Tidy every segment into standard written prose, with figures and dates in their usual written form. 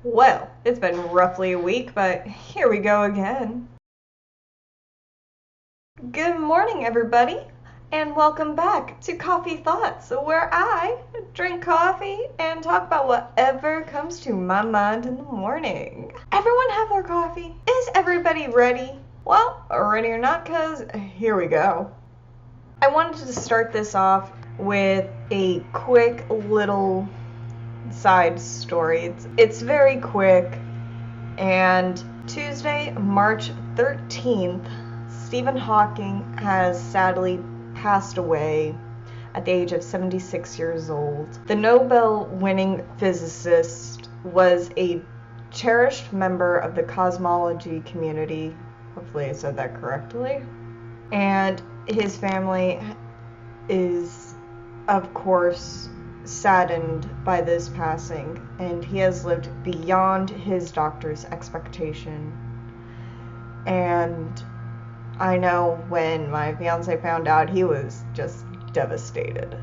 Well, it's been roughly a week, but here we go again. Good morning, everybody, and welcome back to Coffee Thoughts, where I drink coffee and talk about whatever comes to my mind in the morning. Everyone have their coffee? Is everybody ready? Well, ready or not, because here we go. I wanted to start this off with a quick little side story. It's very quick, and Tuesday, March 13th, Stephen Hawking has sadly passed away at the age of 76 years old. The Nobel-winning physicist was a cherished member of the cosmology community, hopefully I said that correctly, and his family is, of course, saddened by this passing, and he has lived beyond his doctor's expectation. And I know when my fiance found out, he was just devastated,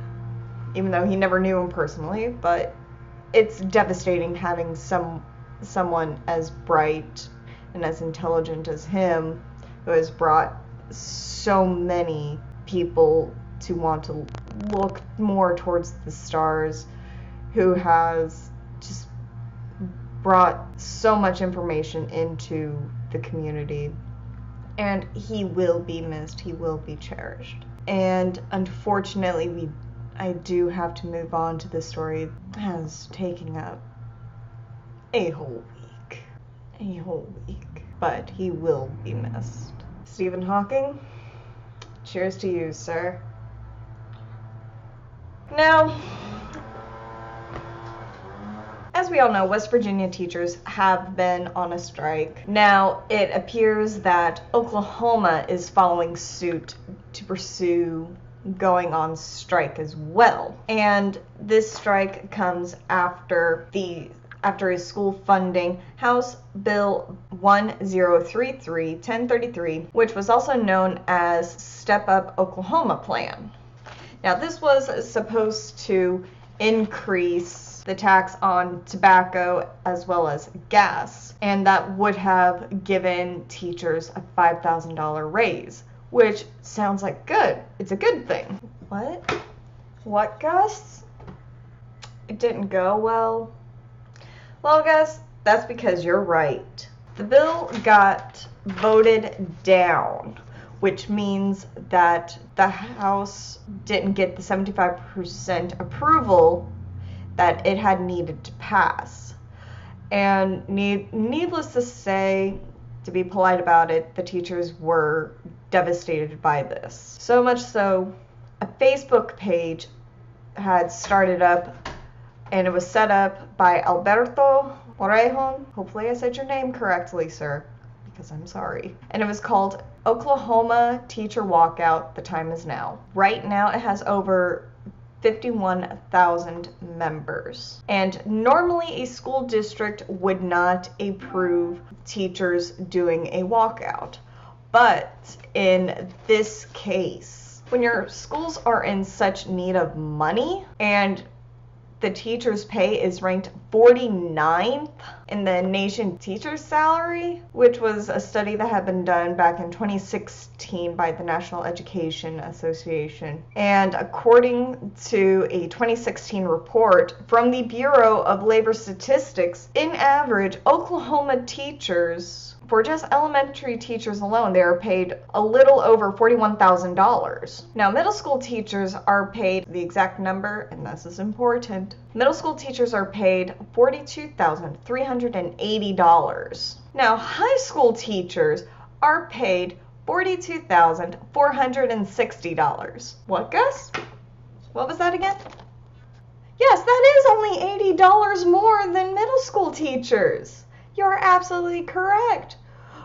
even though he never knew him personally. But it's devastating having someone as bright and as intelligent as him, who has brought so many people to want to look more towards the stars, who has just brought so much information into the community. And he will be missed, he will be cherished. And unfortunately, I do have to move on to the story that has taken up a whole week. But he will be missed. Stephen Hawking, cheers to you, sir. Now, as we all know, West Virginia teachers have been on a strike. Now, it appears that Oklahoma is following suit to pursue going on strike as well. And this strike comes after a school funding House Bill 1033, which was also known as Step Up Oklahoma Plan. Now, this was supposed to increase the tax on tobacco as well as gas, and that would have given teachers a $5,000 raise, which sounds like good. It's a good thing. What, Gus? It didn't go well? Well, Gus, that's because you're right. The bill got voted down, which means that the House didn't get the 75% approval that it had needed to pass. And needless to say, to be polite about it, the teachers were devastated by this. So much so, a Facebook page had started up, and it was set up by Alberto Morejon. Hopefully I said your name correctly, sir, because I'm sorry. And it was called Oklahoma Teacher Walkout, the time is now. Right now it has over 51,000 members. And normally a school district would not approve teachers doing a walkout. But in this case, when your schools are in such need of money and the teacher's pay is ranked 49th in the nation teacher's salary, which was a study that had been done back in 2016 by the National Education Association. And according to a 2016 report from the Bureau of Labor Statistics, in average, Oklahoma teachers, for just elementary teachers alone, they are paid a little over $41,000. Now, middle school teachers are paid the exact number, and this is important. Middle school teachers are paid $42,380. Now, high school teachers are paid $42,460. What, Gus? What was that again? Yes, that is only $80 more than middle school teachers. You're absolutely correct.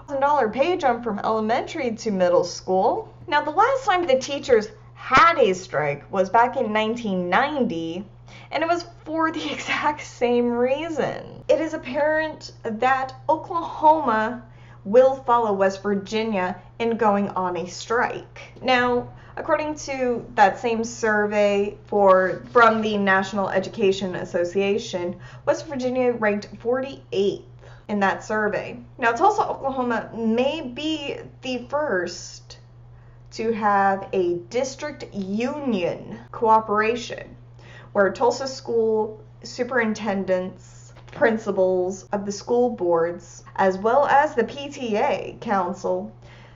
$1,000 pay jump from elementary to middle school. Now, the last time the teachers had a strike was back in 1990, and it was for the exact same reason. It is apparent that Oklahoma will follow West Virginia in going on a strike. Now, According to that same survey from the National Education Association, West Virginia ranked 48th in that survey. Now, Tulsa, Oklahoma may be the first to have a district union cooperation where Tulsa school superintendents, principals of the school boards, as well as the PTA council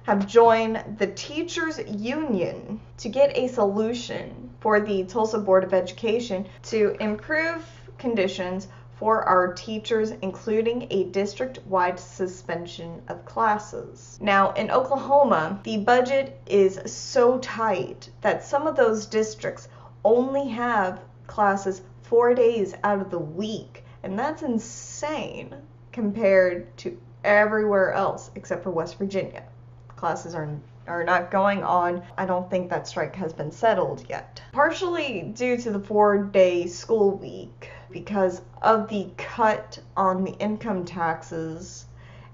have joined the teachers union to get a solution for the Tulsa Board of Education to improve conditions for our teachers, including a district-wide suspension of classes. Now, in Oklahoma, the budget is so tight that some of those districts only have classes 4 days out of the week, and that's insane compared to everywhere else except for West Virginia. Classes are not going on. I don't think that strike has been settled yet. Partially due to the 4-day school week, because of the cut on the income taxes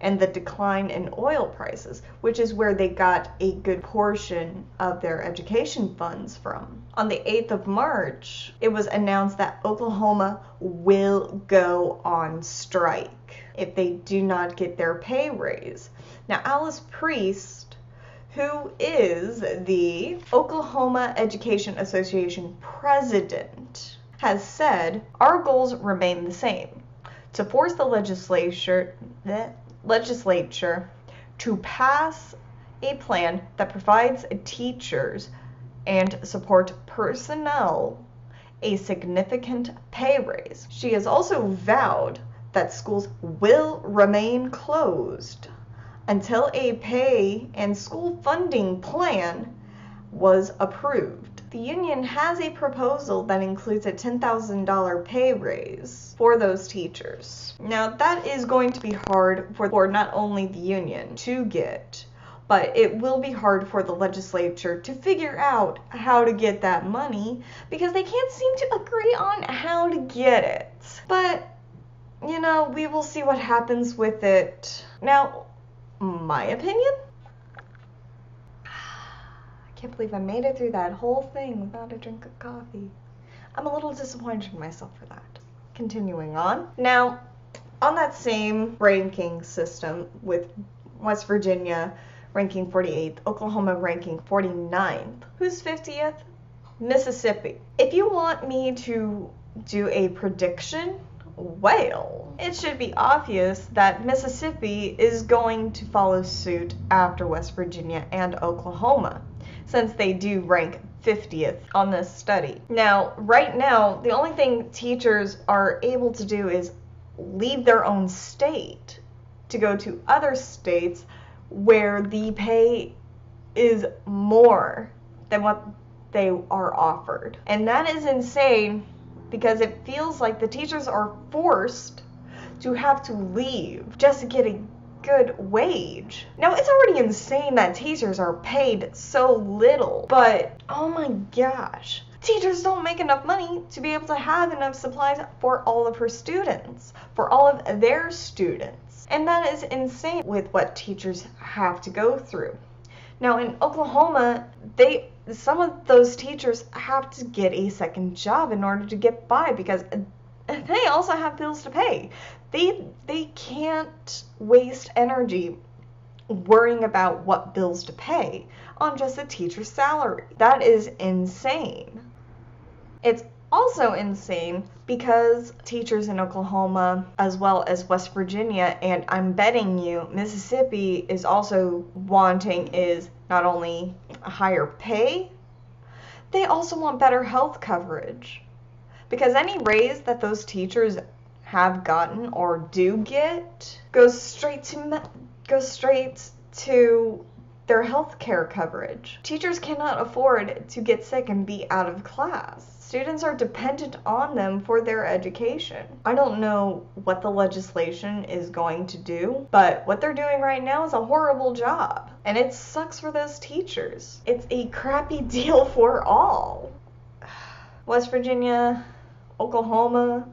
and the decline in oil prices, which is where they got a good portion of their education funds from. On the 8th of March, it was announced that Oklahoma will go on strike if they do not get their pay raise. Now, Alice Priest, who is the Oklahoma Education Association president, has said, our goals remain the same: to force the legislature to pass a plan that provides teachers and support personnel a significant pay raise. She has also vowed that schools will remain closed until a pay and school funding plan was approved. The union has a proposal that includes a $10,000 pay raise for those teachers. Now, that is going to be hard for not only the union to get, but it will be hard for the legislature to figure out how to get that money because they can't seem to agree on how to get it. But, you know, we will see what happens with it. Now, my opinion? I can't believe I made it through that whole thing without a drink of coffee. I'm a little disappointed in myself for that. Continuing on. Now, on that same ranking system with West Virginia ranking 48th, Oklahoma ranking 49th, who's 50th? Mississippi. If you want me to do a prediction, well, it should be obvious that Mississippi is going to follow suit after West Virginia and Oklahoma, since they do rank 50th on this study. Now, right now, the only thing teachers are able to do is leave their own state to go to other states where the pay is more than what they are offered. And that is insane because it feels like the teachers are forced to have to leave just to get a good wage. Now, it's already insane that teachers are paid so little, but oh my gosh, teachers don't make enough money to be able to have enough supplies for all of her students, for all of their students. And that is insane with what teachers have to go through. Now, in Oklahoma, some of those teachers have to get a second job in order to get by because they also have bills to pay. They can't waste energy worrying about what bills to pay on just a teacher's salary. That is insane. It's also insane because teachers in Oklahoma, as well as West Virginia, and I'm betting you Mississippi is also wanting is not only a higher pay, they also want better health coverage. Because any raise that those teachers have gotten or do get goes straight to their health care coverage. Teachers cannot afford to get sick and be out of class. Students are dependent on them for their education. I don't know what the legislation is going to do, but what they're doing right now is a horrible job. And it sucks for those teachers. It's a crappy deal for all. West Virginia, Oklahoma,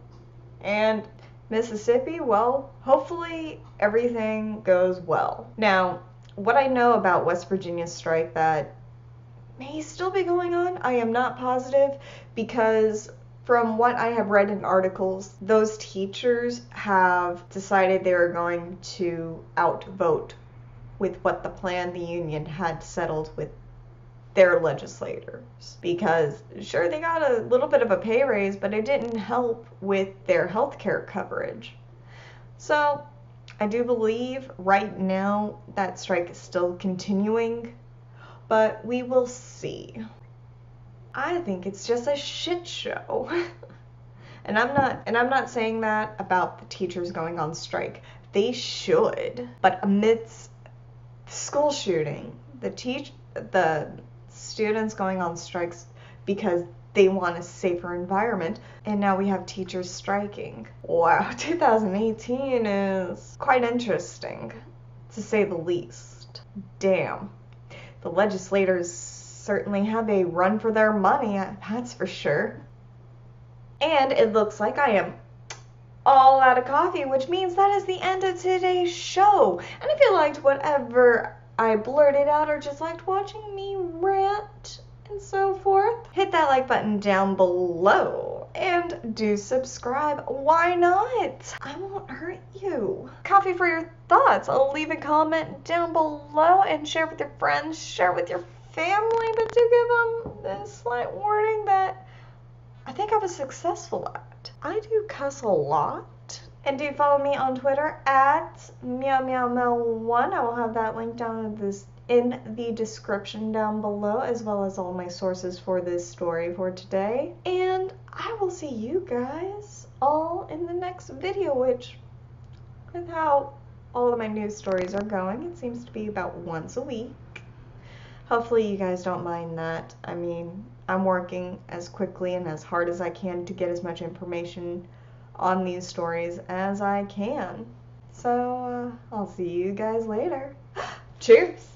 and Mississippi, well, hopefully everything goes well. Now, what I know about West Virginia's strike that may still be going on. I am not positive, because from what I have read in articles, those teachers have decided they are going to outvote with what the plan the union had settled with their legislators. Because sure, they got a little bit of a pay raise, but it didn't help with their health care coverage. So I do believe right now that strike is still continuing, but we will see. I think it's just a shit show. And I'm not saying that about the teachers going on strike. They should. But amidst the school shooting, the students going on strikes because they want a safer environment, and now we have teachers striking. Wow, 2018 is quite interesting, to say the least. Damn. The legislators certainly have a run for their money, that's for sure. And it looks like I am all out of coffee, which means that is the end of today's show. And if you liked whatever I blurted out, or just liked watching me rant and so forth, hit that like button down below and do subscribe. Why not? I won't hurt you. Coffee for your thoughts. I'll leave a comment down below and share with your friends, share with your family, but do give them this slight warning that I think I was successful at. I do cuss a lot. And do follow me on Twitter at meowmeowmel1. I will have that link down in the description down below, as well as all my sources for this story for today. And I will see you guys all in the next video, which, with how all of my news stories are going, it seems to be about once a week. Hopefully you guys don't mind that. I mean, I'm working as quickly and as hard as I can to get as much information on these stories as I can. So, I'll see you guys later. Cheers!